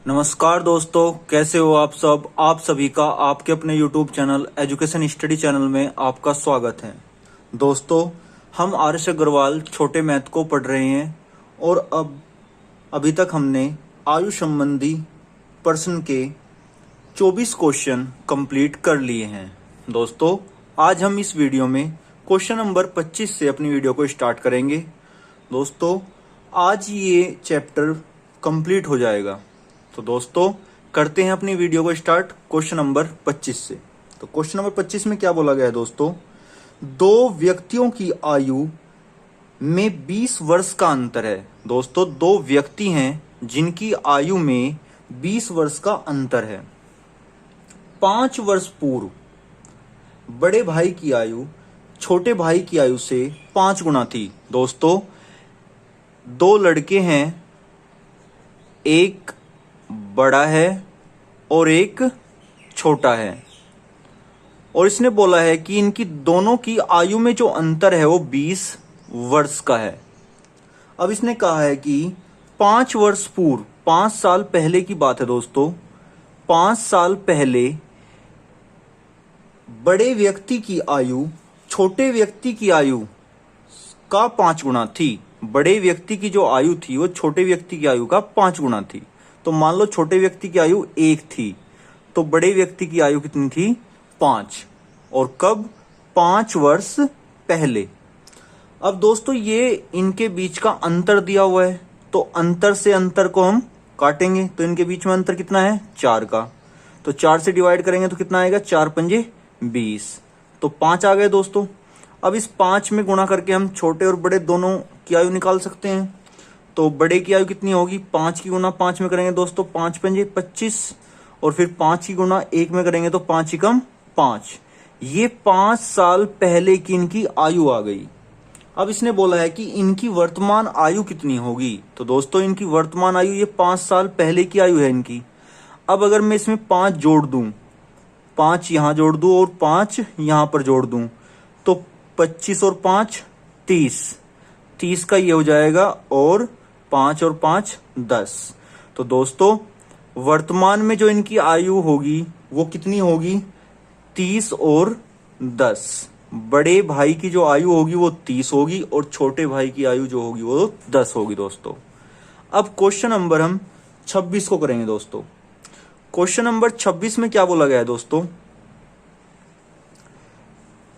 नमस्कार दोस्तों, कैसे हो आप सब। आप सभी का आपके अपने YouTube channel education study channel में आपका स्वागत है। दोस्तों, हम आर्ष अग्रवाल छोटे मैथ को पढ़ रहे हैं और अभी तक हमने आयु संबंधी प्रश्न के 24 क्वेश्चन कंप्लीट कर लिए हैं। दोस्तों, आज हम इस वीडियो में क्वेश्चन नंबर 25 से अपनी वीडियो को स्टार्ट करेंगे। दोस्तों, आज ये चैप्टर कंप्लीट हो जाएगा। तो दोस्तों, करते हैं अपनी वीडियो को स्टार्ट क्वेश्चन नंबर 25 से। तो क्वेश्चन नंबर 25 में क्या बोला गया है दोस्तों, दो व्यक्तियों की आयु में 20 वर्ष का अंतर है। दोस्तों, दो व्यक्ति हैं जिनकी आयु में 20 वर्ष का अंतर है। 5 वर्ष पूर्व बड़े भाई की आयु छोटे भाई की आयु से 5 गुना थी। दोस्तों, दो लड़के हैं, एक बड़ा है और एक छोटा है, और इसने बोला है कि इनकी दोनों की आयु में जो अंतर है वो 20 वर्ष का है। अब इसने कहा है कि 5 वर्ष पूर्व, 5 साल पहले की बात है दोस्तों, 5 साल पहले बड़े व्यक्ति की आयु छोटे व्यक्ति की आयु का 5 गुना थी। बड़े व्यक्ति की जो आयु थी वो छोटे व्यक्ति की आयु का 5 गुना थी। तो मान लो छोटे व्यक्ति की आयु 1 थी, तो बड़े व्यक्ति की आयु कितनी थी, 5। और कब, 5 वर्ष पहले। अब दोस्तों, ये इनके बीच का अंतर दिया हुआ है, तो अंतर से अंतर को हम काटेंगे। तो इनके बीच में अंतर कितना है, 4 का। तो 4 से डिवाइड करेंगे तो कितना आएगा, 4 पंजे 20। तो 5 आ गए दोस्तों। अब इस 5 में गुणा करके हम छोटे और बड़े दोनों की आयु निकाल सकते हैं। तो बड़े की आयु कितनी होगी, 5 की गुना 5 में करेंगे दोस्तों 5 पंजे 25, और फिर 5 की गुना 1 में करेंगे तो 5 ही कम 5। ये 5 साल पहले की इनकी आयु आ गई। अब इसने बोला है कि इनकी वर्तमान आयु कितनी होगी। तो दोस्तों, इनकी वर्तमान आयु ये 5 साल पहले की आयु है इनकी। अब अगर मैं इसमें 5 जोड़ दूं, 5 यहां जोड़ दूं और 5 यहां पर जोड़ दूं, तो 25 और 5 30 का ये हो जाएगा, और 5 और 5 10। तो दोस्तों, वर्तमान में जो इनकी आयु होगी वो कितनी होगी, 30 और 10। बड़े भाई की जो आयु होगी वो 30 होगी और छोटे भाई की आयु जो होगी वो 10 होगी दोस्तों। अब क्वेश्चन नंबर हम 26 को करेंगे दोस्तों। क्वेश्चन नंबर 26 में क्या बोला गया है दोस्तों,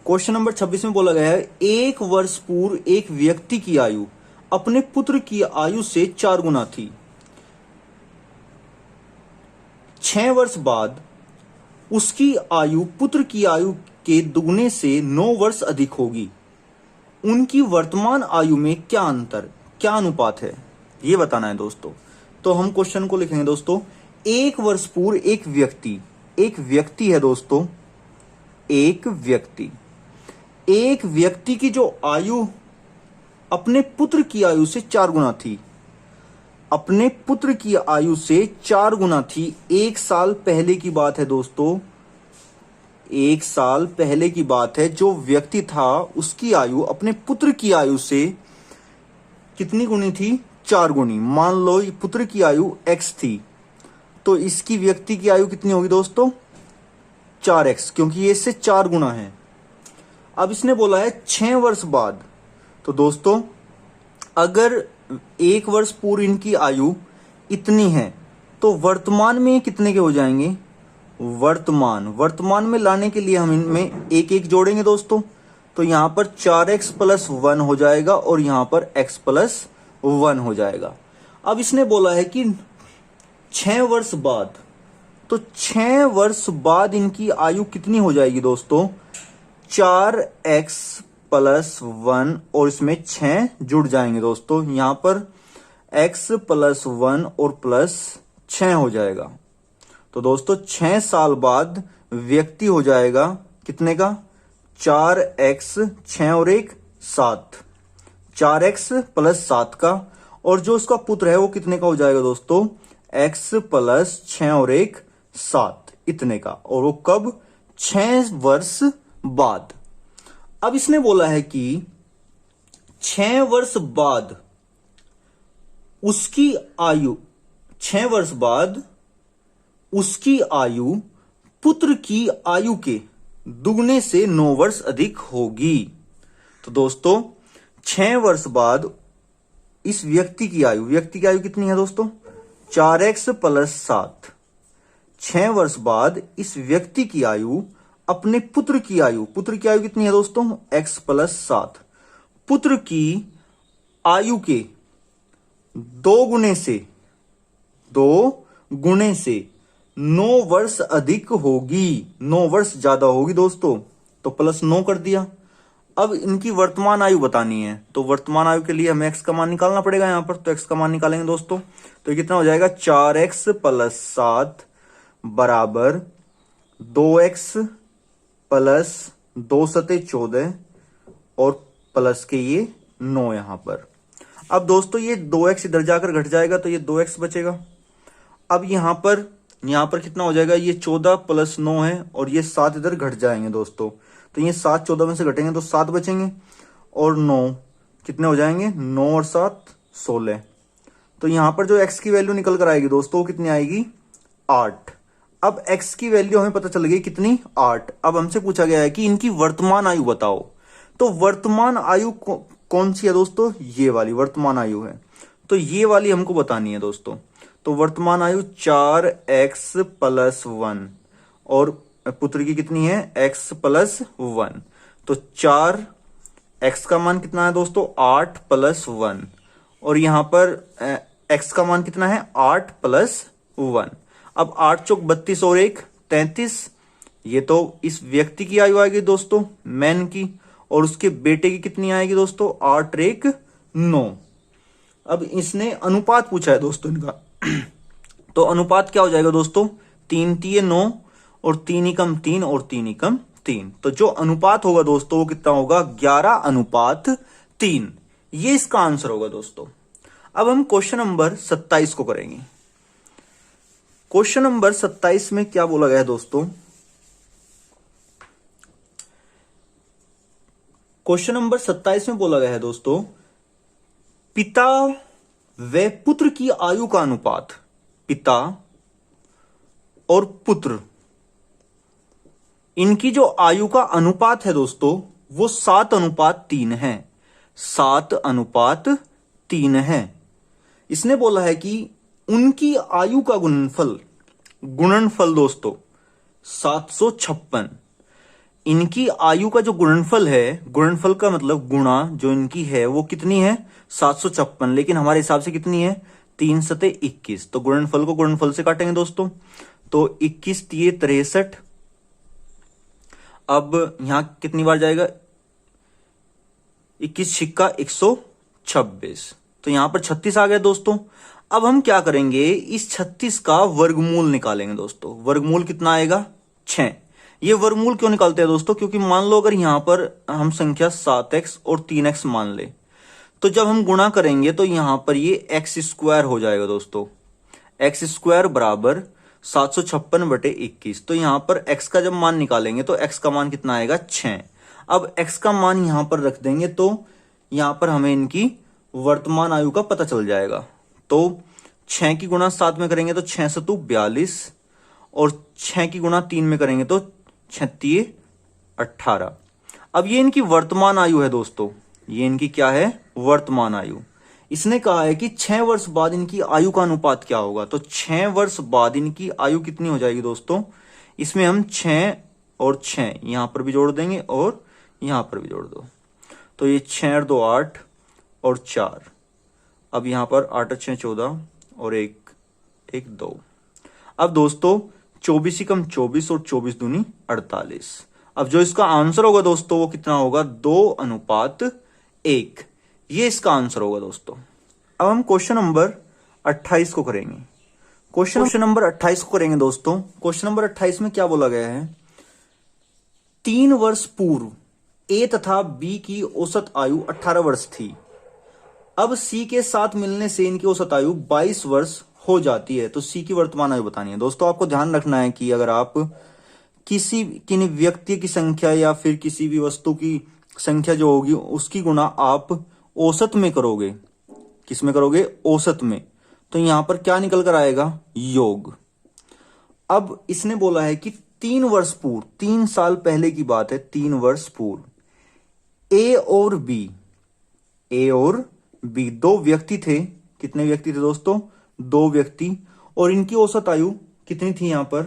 क्वेश्चन नंबर 26 में बोला गया है, 1 वर्ष पूर्व एक व्यक्ति की आयु अपने पुत्र की आयु से 4 गुना थी। 6 वर्ष बाद उसकी आयु पुत्र की आयु के दुगने से 9 वर्ष अधिक होगी। उनकी वर्तमान आयु में क्या अंतर, क्या अनुपात है, ये बताना है दोस्तों। तो हम क्वेश्चन को लिखेंगे दोस्तों, 1 वर्ष पूर्व एक व्यक्ति है दोस्तों, एक व्यक्ति की जो आयु अपने पुत्र की आयु से 4 गुना थी, अपने पुत्र की आयु से 4 गुना थी। 1 साल पहले की बात है दोस्तों, 1 साल पहले की बात है। जो व्यक्ति था उसकी आयु अपने पुत्र की आयु से कितनी गुनी थी, 4 गुनी। मान लो पुत्र की आयु x थी, तो इसकी व्यक्ति की आयु कितनी होगी दोस्तों, 4x, क्योंकि ये इससे 4 गुना है। अब इसने बोला है 6 वर्ष बाद। तो दोस्तों, अगर 1 वर्ष पूर्व इनकी आयु इतनी है, तो वर्तमान में कितने के हो जाएंगे, वर्तमान में लाने के लिए हम इनमें एक एक जोड़ेंगे दोस्तों। तो यहां पर 4x + 1 हो जाएगा और यहां पर x + 1 हो जाएगा। अब इसने बोला है कि 6 वर्ष बाद, तो 6 वर्ष बाद इनकी आयु कितनी हो जाएगी दोस्तों, 4x + 1 और इसमें 6 जुड़ जाएंगे दोस्तों। यहां पर x + 1 और +6 हो जाएगा। तो दोस्तों, 6 साल बाद व्यक्ति हो जाएगा कितने का, 4x, 6 और 1 7, 4x + 7 का। और जो उसका पुत्र है वो कितने का हो जाएगा दोस्तों, x + 6 और 1 7, इतने का। और वो कब, 6 वर्ष बाद। अब इसने बोला है कि 6 वर्ष बाद उसकी आयु, 6 वर्ष बाद उसकी आयु पुत्र की आयु के दुगने से 9 वर्ष अधिक होगी। तो दोस्तों 6 वर्ष बाद इस व्यक्ति की आयु कितनी है दोस्तों? 4x plus 7। 6 वर्ष बाद इस व्यक्ति की आयु अपने पुत्र की आयु कितनी है दोस्तों? x plus 7। पुत्र की आयु के 2 गुने से 9 वर्ष अधिक होगी, 9 वर्ष ज्यादा होगी दोस्तों। तो प्लस 9 कर दिया। अब इनकी वर्तमान आयु बतानी है, तो वर्तमान आयु के लिए हमें x का मान निकालना पड़ेगा यहां पर। तो x का मान निकालेंगे दोस्तों, तो कितना हो जाएगा? 4x प्लस 7 बराबर 2x प्लस 2 सते 14 और प्लस के ये 9 यहां पर। अब दोस्तों ये 2x इधर जाकर घट जाएगा तो ये 2x बचेगा। अब यहां पर कितना हो जाएगा? ये 14 प्लस 9 है और ये 7 इधर घट जाएंगे दोस्तों। तो ये 7 14 में से घटेंगे तो 7 बचेंगे और 9 कितने हो जाएंगे? 9 और 7 16। तो यहां पर जो x की वैल्यू निकल कर आएगी दोस्तों वो कितनी आएगी? 8। अब x की वैल्यू हमें पता चल गई कितनी? 8। अब हमसे पूछा गया है कि इनकी वर्तमान आयु बताओ। तो वर्तमान आयु कौन सी है दोस्तों? ये वाली वर्तमान आयु है, तो ये वाली हमको बतानी है दोस्तों। तो वर्तमान आयु 4x प्लस 1 और पुत्र की कितनी है? x plus 1। तो 4 x का मान कितना है दोस्तों? 8 प्लस 1 और यहां पर x का मान कितना है? 8 प्लस 1। अब 8 चौक 32 और 1 33। ये तो इस व्यक्ति की आयु आएगी दोस्तों, मैन की, और उसके बेटे की कितनी आएगी दोस्तों? 8 और 1 9। अब इसने अनुपात पूछा है दोस्तों इनका तो अनुपात क्या हो जाएगा दोस्तों? 3 तिये 9 और 3 एकम 3 और 3 एकम 3। तो जो अनुपात होगा दोस्तों वो कितना होगा? 11:3। ये इसका आंसर होगा दोस्तों। अब हम क्वेश्चन नंबर 27 को करेंगे। क्वेश्चन नंबर 27 में क्या बोला गया है दोस्तों? क्वेश्चन नंबर 27 में बोला गया है दोस्तों, पिता व पुत्र की आयु का अनुपात। पिता और पुत्र इनकी जो आयु का अनुपात है दोस्तों वो 7:3 है। 7:3 है। इसने बोला है कि उनकी आयु का गुणनफल दोस्तों 756। इनकी आयु का जो गुणनफल है, गुणनफल का मतलब गुणा जो इनकी है वो कितनी है? 756। लेकिन हमारे हिसाब से कितनी है? 3 सते 21। तो गुणनफल को गुणनफल से काटेंगे दोस्तों, तो 21 तिये 63। अब यहां कितनी बार जाएगा? 21 छिक्का 126। तो यहां पर 36 आ गया दोस्तों। अब हम क्या करेंगे? इस 36 का वर्गमूल निकालेंगे दोस्तों। वर्गमूल कितना आएगा? 6। ये वर्गमूल क्यों निकालते हैं दोस्तों? क्योंकि मान लो अगर यहां पर हम संख्या 7x और 3x मान ले, तो जब हम गुणा करेंगे तो यहां पर ये x² हो जाएगा दोस्तों। x² बराबर 756/21। तो यहां पर x का जब मान निकालेंगे तो x का मान कितना आएगा? 6। अब x का मान यहां पर रख देंगे तो यहां पर हमें इनकी वर्तमान आयु का पता चल जाएगा। तो 6 की गुणा 7 में करेंगे तो 6 सतु 42 और 6 की गुणा 3 में करेंगे तो 36 18। अब ये इनकी वर्तमान आयु है दोस्तों। ये इनकी क्या है? वर्तमान आयु। इसने कहा है कि 6 वर्ष बाद इनकी आयु का अनुपात क्या होगा। तो 6 वर्ष बाद इनकी आयु कितनी हो जाएगी दोस्तों? इसमें हम 6 और 6 यहां पर भी जोड़ देंगे और यहां पर भी जोड़ दो, तो ये 6 और 2 8 और 4। अब यहां पर 8 6 14 और 1 1 2। अब दोस्तों 24 कम 24 और 24 दूनी 48। अब जो इसका आंसर होगा दोस्तों वो कितना होगा? 2:1। ये इसका आंसर होगा दोस्तों। अब हम क्वेश्चन नंबर 28 को करेंगे। क्वेश्चन नंबर 28 को करेंगे दोस्तों। क्वेश्चन नंबर 28 में क्या बोला गया है? 3 वर्ष पूर्व ए तथा बी की औसत आयु 18 वर्ष थी। अब सी के साथ मिलने से इनकी औसत आयु 22 वर्ष हो जाती है। तो सी की वर्तमान आयु बतानी है दोस्तों। आपको ध्यान रखना है कि अगर आप किसी व्यक्ति की संख्या या फिर किसी भी वस्तु की संख्या जो होगी उसकी गुणा आप औसत में करोगे, किस में करोगे? औसत में। तो यहां पर क्या निकल कर आएगा? योग। अब इसने बोला है कि 3 वर्ष पूर्व, 3 साल पहले की बात है, 3 वर्ष पूर्व ए और बी दो व्यक्ति थे। कितने व्यक्ति थे दोस्तों? 2 व्यक्ति। और इनकी औसत आयु कितनी थी यहां पर?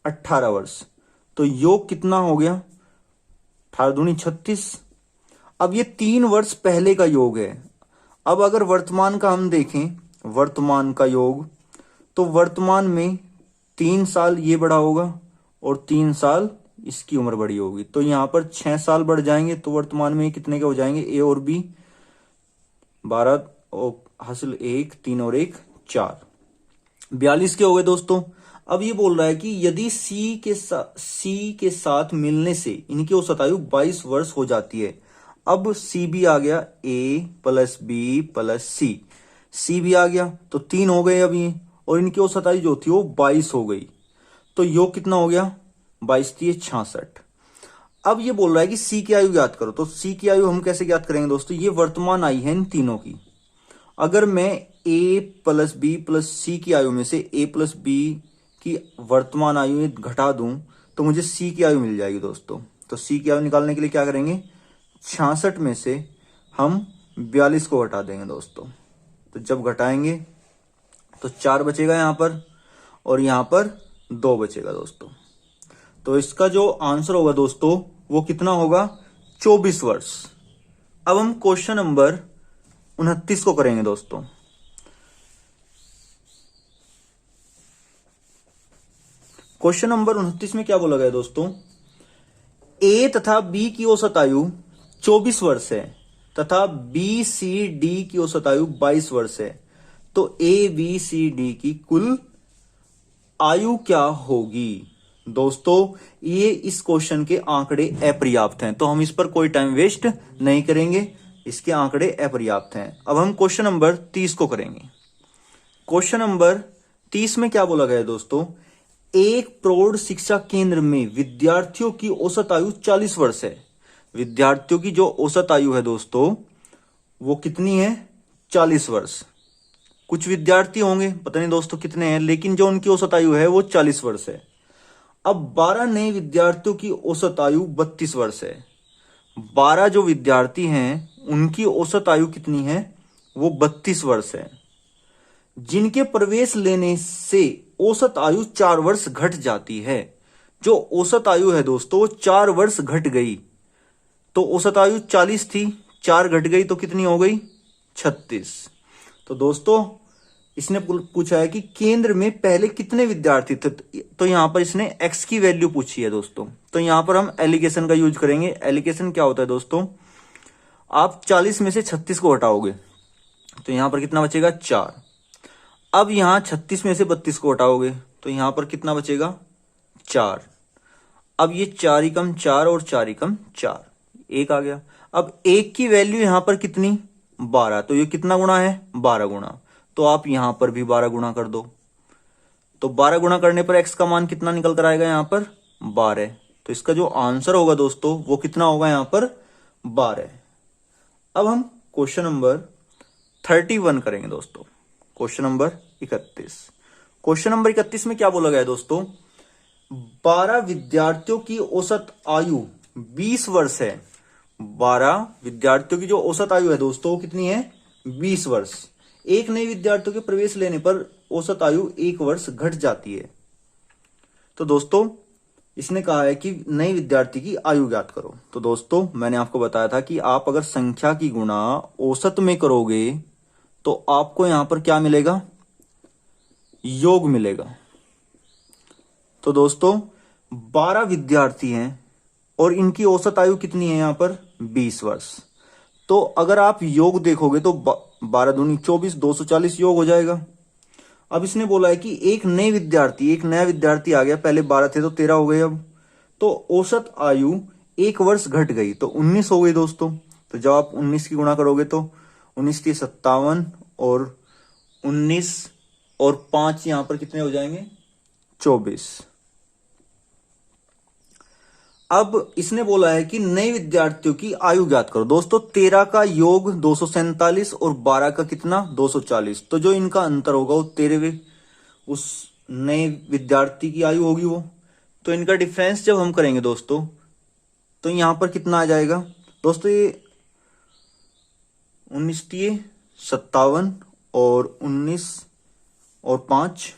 18 वर्ष। तो योग कितना हो गया? 18 दूनी 36। अब ये 3 वर्ष पहले का योग है। अब अगर वर्तमान का हम देखें, वर्तमान का योग, तो वर्तमान में 3 साल ये बड़ा होगा और 3 साल इसकी उम्र बड़ी होगी। तो यहां पर 6 साल बढ़ जाएंगे। तो वर्तमान में कितने के हो जाएंगे? ए और बी 12 और हासिल 1, 3 और 1 4, 42 के हो गए दोस्तों। अब ये बोल रहा है कि यदि सी के साथ मिलने से इनकी औसत आयु 22 वर्ष हो जाती है। अब सी भी आ गया, ए प्लस बी प्लस सी भी आ गया, तो 3 हो गए अब ये। और इनकी औसत आयु जो थी वो 22 हो गई। तो योग कितना हो गया? 22 थी 66। अब ये बोल रहा है कि सी की आयु ज्ञात करो। तो सी की आयु हम कैसे ज्ञात करेंगे दोस्तों? ये वर्तमान आई है इन तीनों की। अगर मैं ए प्लस बी प्लस सी की आयु में से ए प्लस बी की वर्तमान आयु घटा दूं तो मुझे सी की आयु मिल जाएगी दोस्तों। तो सी की आयु निकालने के लिए क्या करेंगे? 66 में से हम 42 को घटा देंगे दोस्तों। तो जब घटाएंगे तो 4 बचेगा यहां पर और यहां पर 2 बचेगा दोस्तों। तो इसका जो आंसर होगा दोस्तों वो कितना होगा? 24 वर्ष। अब हम क्वेश्चन नंबर 29 को करेंगे दोस्तों। क्वेश्चन नंबर 29 में क्या बोला गया दोस्तों? ए तथा बी की औसत आयु 24 वर्ष है तथा बी सी डी की औसत आयु 22 वर्ष है। तो ए बी सी डी की कुल आयु क्या होगी? दोस्तों ये इस क्वेश्चन के आंकड़े अपर्याप्त हैं, तो हम इस पर कोई टाइम वेस्ट नहीं करेंगे। इसके आंकड़े अपर्याप्त हैं। अब हम क्वेश्चन नंबर 30 को करेंगे। क्वेश्चन नंबर 30 में क्या बोला गया है दोस्तों? एक प्रौढ़ शिक्षा केंद्र में विद्यार्थियों की औसत आयु 40 वर्ष है। विद्यार्थियों की जो औसत आयु है दोस्तों वो कितनी है? 40 वर्ष। कुछ विद्यार्थी होंगे, पता नहीं दोस्तों कितने हैं, लेकिन जो उनकी औसत आयु है वो 40 वर्ष है। अब 12 नए विद्यार्थियों की औसत आयु 32 वर्ष है। 12 जो विद्यार्थी हैं उनकी औसत आयु कितनी है? वो 32 वर्ष है। जिनके प्रवेश लेने से औसत आयु 4 वर्ष घट जाती है। जो औसत आयु है दोस्तों 4 वर्ष घट गई। तो औसत आयु 40 थी, 4 घट गई तो कितनी हो गई? 36। तो दोस्तों इसने पूछा है कि केंद्र में पहले कितने विद्यार्थी थे। तो यहां पर इसने x की वैल्यू पूछी है दोस्तों। तो यहां पर हम एलिगेशन का यूज करेंगे। एलिगेशन क्या होता है दोस्तों? आप 40 में से 36 को हटाओगे तो यहां पर कितना बचेगा? 4। अब यहां 36 में से 32 को हटाओगे तो यहां पर कितना बचेगा? 4। अब ये 4 एकम 4 और 4 एकम 4, 1 आ गया। अब 1 की वैल्यू यहां पर कितनी? 12। तो ये कितना गुना है? 12 गुना। तो आप यहां पर भी 12 गुना कर दो। तो 12 गुना करने पर x का मान कितना निकल कर आएगा? यहां पर 12। तो इसका जो आंसर होगा दोस्तों वो कितना होगा? यहां पर 12। अब हम क्वेश्चन नंबर 31 करेंगे दोस्तों। Question number 31। क्वेश्चन नंबर 31 में क्या बोला गया है दोस्तों? 12 विद्यार्थियों की औसत आयु 20 वर्ष है। 12 विद्यार्थियों की जो औसत आयु है दोस्तों वो कितनी है? 20 वर्ष। एक नए विद्यार्थियों के प्रवेश लेने पर औसत आयु 1 वर्ष घट जाती है। तो दोस्तों इसने कहा है कि नए विद्यार्थी की आयु ज्ञात करो। तो दोस्तों मैंने आपको बताया था कि आप अगर संख्या की गुणा औसत में करोगे तो आपको यहां पर क्या मिलेगा? योग मिलेगा। तो दोस्तों 12 विद्यार्थी हैं और इनकी औसत आयु कितनी है? यहां पर 20 वर्ष। तो अगर आप योग देखोगे तो 12 दूनी 24, 240 योग हो जाएगा। अब इसने बोला है कि एक नया विद्यार्थी आ गया। पहले 12 थे तो 13 हो गए। अब तो औसत आयु 1 वर्ष घट गई तो 19 हो गई दोस्तों। तो जब आप 19 की गुणा करोगे तो 19 की 57 और 19 और 5 यहां पर कितने हो जाएंगे? 24। अब इसने बोला है कि नए विद्यार्थियों की आयु ज्ञात करो। दोस्तों 13 का योग 247 और 12 का कितना? 240। तो जो इनका अंतर होगा वो 13वें उस नए विद्यार्थी की आयु होगी वो। तो इनका डिफरेंस जब हम करेंगे दोस्तों, तो यहां पर कितना आ जाएगा दोस्तों, ये 19 57 और 19 और 5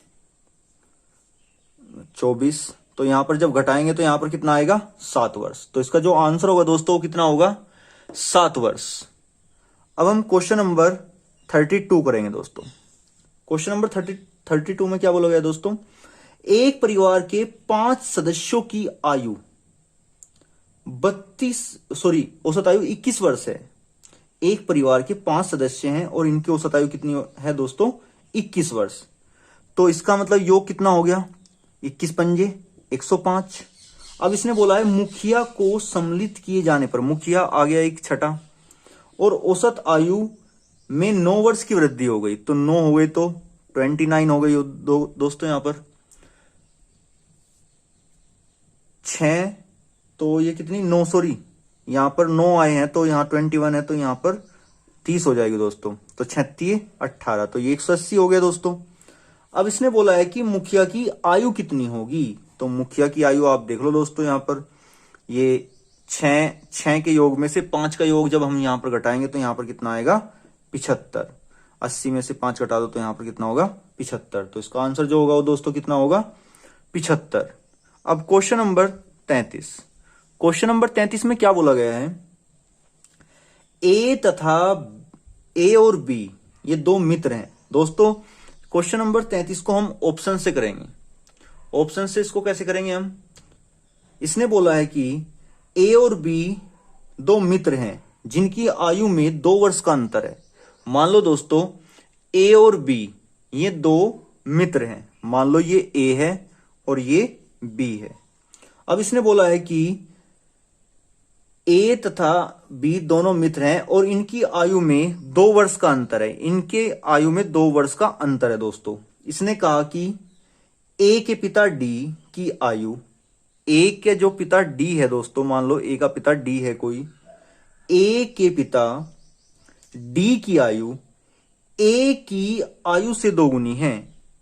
24। तो यहां पर जब घटाएंगे तो यहां पर कितना आएगा, 7 वर्ष। तो इसका जो आंसर होगा दोस्तों वो कितना होगा, 7 वर्ष। अब हम क्वेश्चन नंबर 32 करेंगे दोस्तों। क्वेश्चन नंबर 32 में क्या बोला गया दोस्तों, एक परिवार के 5 सदस्यों की आयु औसत आयु 21 वर्ष है। एक परिवार के 5 सदस्य हैं और इनकी औसत आयु कितनी है दोस्तों, 21 वर्ष। तो इसका मतलब योग कितना हो गया, 21 पंजे 105। अब इसने बोला है मुखिया को सम्मिलित किए जाने पर, मुखिया आ गया एक छठा, और औसत आयु में 9 वर्ष की वृद्धि हो गई। तो 9 हो गए तो 29 हो गई दोस्तों। यहां पर 6, तो ये कितनी 9, सॉरी यहां पर 9 आए हैं तो यहां 21 है, तो यहां पर 30 हो जाएगी दोस्तों। तो 36 18, तो ये 180 हो गया दोस्तों। अब इसने बोला है कि मुखिया की आयु कितनी होगी। तो मुखिया की आयु आप देख लो दोस्तों, यहां पर ये 6 के योग में से 5 का योग जब हम यहां पर घटाएंगे तो यहां पर कितना आएगा, 75। 80 में से 5 घटा दो तो यहां पर कितना होगा, 75। तो इसका आंसर जो होगा वो दोस्तों कितना होगा, 75। अब क्वेश्चन नंबर 33। क्वेश्चन नंबर 33 में क्या बोला गया है, ए और बी ये 2 मित्र हैं दोस्तों। क्वेश्चन नंबर 33 को हम ऑप्शन से करेंगे। ऑप्शन से इसको कैसे करेंगे हम, इसने बोला है कि ए और बी 2 मित्र हैं जिनकी आयु में 2 वर्ष का अंतर है। मान लो दोस्तों ए और बी ये 2 मित्र हैं, मान लो ये ए है और ये बी है। अब इसने बोला है कि ए तथा बी दोनों मित्र हैं और इनकी आयु में 2 वर्ष का अंतर है। इनके आयु में 2 वर्ष का अंतर है दोस्तों। इसने कहा कि ए के पिता डी की आयु, ए के जो पिता डी है दोस्तों, मान लो ए का पिता डी है कोई, ए के पिता डी की आयु ए की आयु से 2 गुनी है।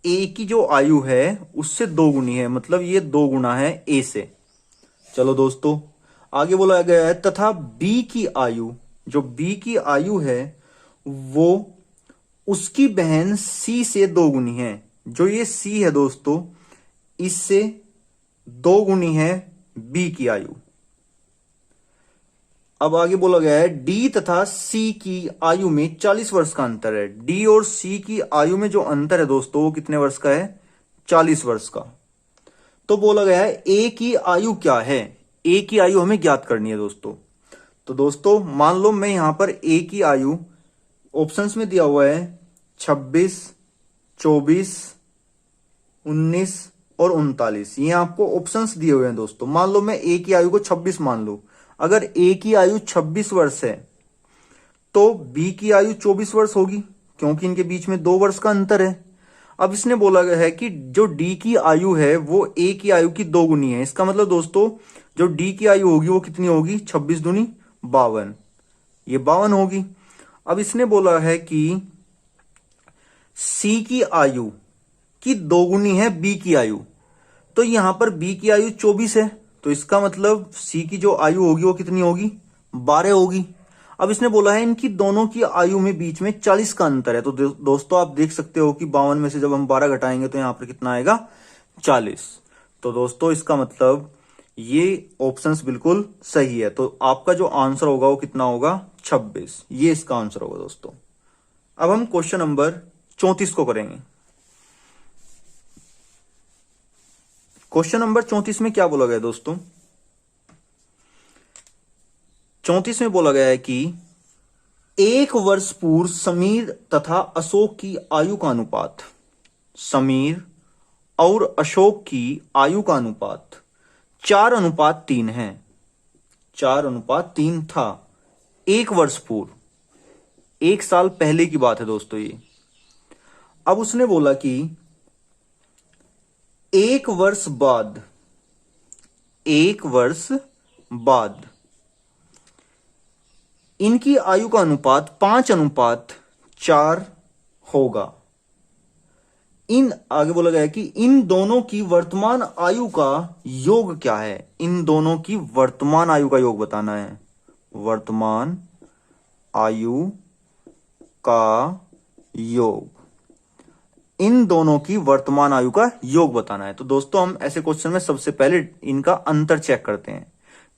ए की जो आयु है उससे 2 गुनी है, मतलब ये 2 गुना है ए से। चलो दोस्तों आगे बोला गया है तथा बी की आयु, जो बी की आयु है वो उसकी बहन सी से 2 गुनी है। जो ये सी है दोस्तों इससे 2 गुनी है बी की आयु। अब आगे बोला गया है डी तथा सी की आयु में 40 वर्ष का अंतर है। डी और सी की आयु में जो अंतर है दोस्तों वो कितने वर्ष का है, 40 वर्ष का। तो बोला गया है ए की आयु क्या है, ए की आयु हमें ज्ञात करनी है दोस्तों। तो दोस्तों मान लो मैं यहां पर ए की आयु ऑप्शंस में दिया हुआ है 26, 24, 19 और 39, ये आपको ऑप्शंस दिए हुए हैं दोस्तों। मान लो मैं ए की आयु को 26 मान लूं, अगर ए की आयु 26 वर्ष है तो बी की आयु 24 वर्ष होगी, क्योंकि इनके बीच में 2 वर्ष का अंतर है। अब इसने बोला गया है कि जो डी की आयु है वो ए की आयु की 2 गुनी है। इसका मतलब दोस्तों जो डी की आयु होगी वो कितनी होगी, 26 दूनी 52, ये 52 होगी। अब इसने बोला है कि सी की आयु की 2 गुनी है बी की आयु, तो यहां पर बी की आयु 24 है, तो इसका मतलब सी की जो आयु होगी वो कितनी होगी, 12 होगी। अब इसने बोला है इनकी दोनों की आयु में बीच में 40 का अंतर है। तो दोस्तों आप देख सकते हो कि 52 में से जब हम 12 घटाएंगे तो यहां पर कितना आएगा, 40। तो दोस्तों इसका मतलब ये ऑप्शंस बिल्कुल सही है। तो आपका जो आंसर होगा वो कितना होगा, 26, ये इसका आंसर होगा दोस्तों। अब हम क्वेश्चन नंबर 34 को करेंगे। क्वेश्चन नंबर 34 में क्या बोला गया दोस्तों, 34 में बोला गया है कि 1 वर्ष पूर्व समीर तथा अशोक की आयु का अनुपात, समीर और अशोक की आयु का अनुपात 4:3 है। 4:3 था 1 वर्ष पूर्व, 1 साल पहले की बात है दोस्तों ये। अब उसने बोला कि 1 वर्ष बाद, 1 वर्ष बाद इनकी आयु का अनुपात 5:4 होगा। इन आगे बोला गया है कि इन दोनों की वर्तमान आयु का योग क्या है। इन दोनों की वर्तमान आयु का योग बताना है। वर्तमान आयु का योग, इन दोनों की वर्तमान आयु का योग बताना है। तो दोस्तों हम ऐसे क्वेश्चन में सबसे पहले इनका अंतर चेक करते हैं।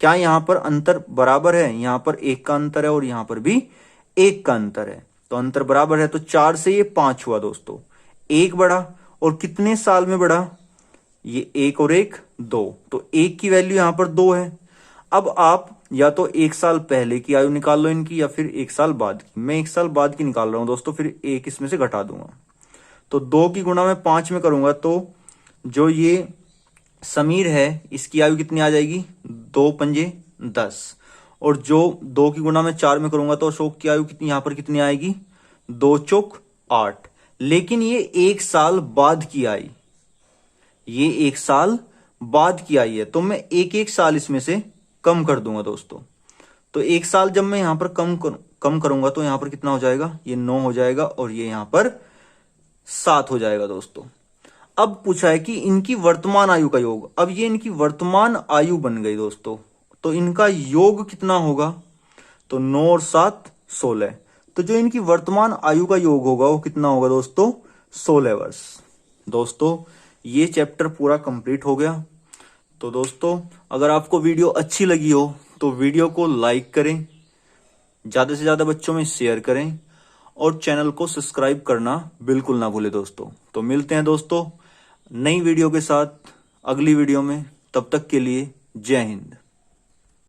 क्या यहां पर अंतर बराबर है? यहां पर 1 का अंतर है और यहां पर भी 1 का अंतर है। तो अंतर बराबर है तो 4 से ये 5 हुआ दोस्तों। 1 बढ़ा और कितने साल में बढ़ा? ये 1 और 1 2, तो 1 की वैल्यू यहां पर 2 है। अब आप या तो 1 साल पहले की आयु निकाल लो इनकी, या फिर 1 साल बाद की। मैं 1 साल बाद की निकाल रहा हूं दोस्तों, फिर 1 इसमें से घटा दूंगा। तो 2 की गुणा मैं 5 में करूंगा तो जो ये समीर है इसकी आयु कितनी आ जाएगी? 2 पंजे 10। और जो 2 की गुणा मैं 4 में करूंगा तो अशोक की आयु कितनी यहां पर कितनी आएगी? 2 चौक 8। लेकिन ये 1 साल बाद की आई, ये 1 साल बाद की आई है, तो मैं एक एक साल इसमें से कम कर दूंगा दोस्तों। तो 1 साल जब मैं यहां पर कम करूंगा तो यहां पर कितना हो जाएगा? ये 9 हो जाएगा और ये यहां पर 7 हो जाएगा दोस्तों। अब पूछा है कि इनकी वर्तमान आयु का योग। अब ये इनकी वर्तमान आयु बन गई दोस्तों, तो इनका योग कितना होगा? तो 9 और 7 16। तो जो इनकी वर्तमान आयु का योग होगा वो कितना होगा दोस्तों? 16 वर्ष। दोस्तों ये चैप्टर पूरा कंप्लीट हो गया। तो दोस्तों अगर आपको वीडियो अच्छी लगी हो तो वीडियो को लाइक करें, ज्यादा से ज्यादा बच्चों में शेयर करें और चैनल को सब्सक्राइब करना बिल्कुल ना भूलें दोस्तों। तो मिलते हैं दोस्तों नई वीडियो के साथ अगली वीडियो में। तब तक के लिए जय हिंद।